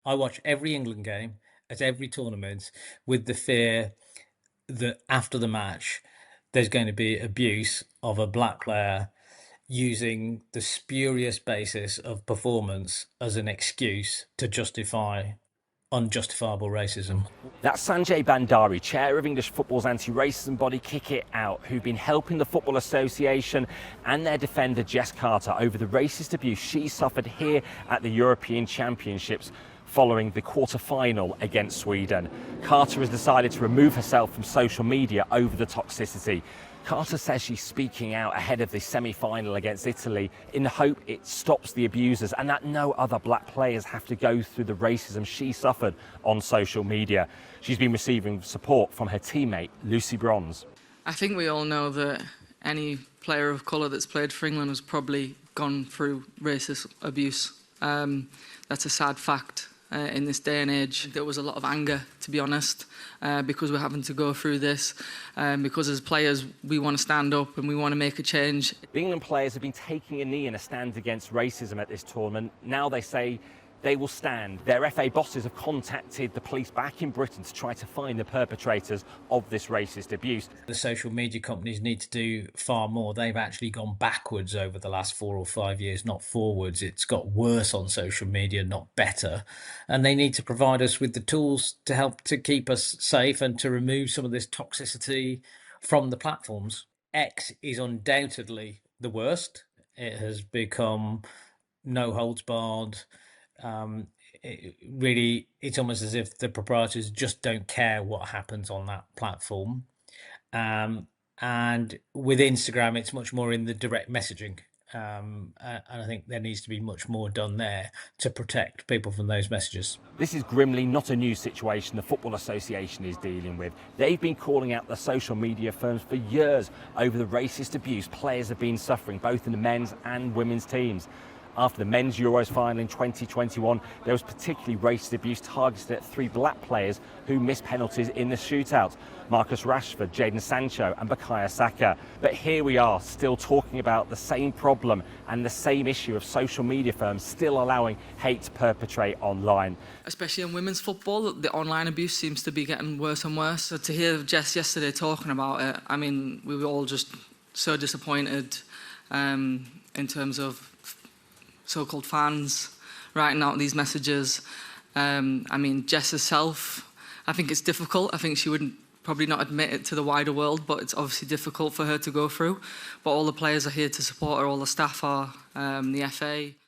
I watch every England game at every tournament with the fear that after the match, there's going to be abuse of a black player using the spurious basis of performance as an excuse to justify unjustifiable racism. That's Sanjay Bandari, chair of English football's anti-racism body Kick It Out, who've been helping the Football Association and their defender Jess Carter over the racist abuse she suffered here at the European Championships following the quarter-final against Sweden. Carter has decided to remove herself from social media over the toxicity. Carter says she's speaking out ahead of the semi-final against Italy in the hope it stops the abusers and that no other black players have to go through the racism she suffered on social media. She's been receiving support from her teammate Lucy Bronze. I think we all know that any player of colour that's played for England has probably gone through racist abuse. That's a sad fact. In this day and age, there was a lot of anger, to be honest, because we're having to go through this. Because as players, we want to stand up and we want to make a change. The England players have been taking a knee in a stand against racism at this tournament. Now they say they will stand. Their FA bosses have contacted the police back in Britain to try to find the perpetrators of this racist abuse. The social media companies need to do far more. They've actually gone backwards over the last 4 or 5 years, not forwards. It's got worse on social media, not better. And they need to provide us with the tools to help to keep us safe and to remove some of this toxicity from the platforms. X is undoubtedly the worst. It has become no holds barred. It's almost as if the proprietors just don't care what happens on that platform. And with Instagram, it's much more in the direct messaging. And I think there needs to be much more done there to protect people from those messages. This is grimly not a new situation the Football Association is dealing with. They've been calling out the social media firms for years over the racist abuse players have been suffering, both in the men's and women's teams. After the men's Euros final in 2021, there was particularly racist abuse targeted at 3 black players who missed penalties in the shootout: Marcus Rashford, Jadon Sancho and Bukayo Saka. But here we are, still talking about the same problem and the same issue of social media firms still allowing hate to perpetrate online. Especially in women's football, the online abuse seems to be getting worse and worse. So to hear Jess yesterday talking about it, I mean, we were all just so disappointed in terms of so-called fans writing out these messages. I mean, Jess herself, I think it's difficult. I think she wouldn't probably not admit it to the wider world, but it's obviously difficult for her to go through. But all the players are here to support her, all the staff are, the FA.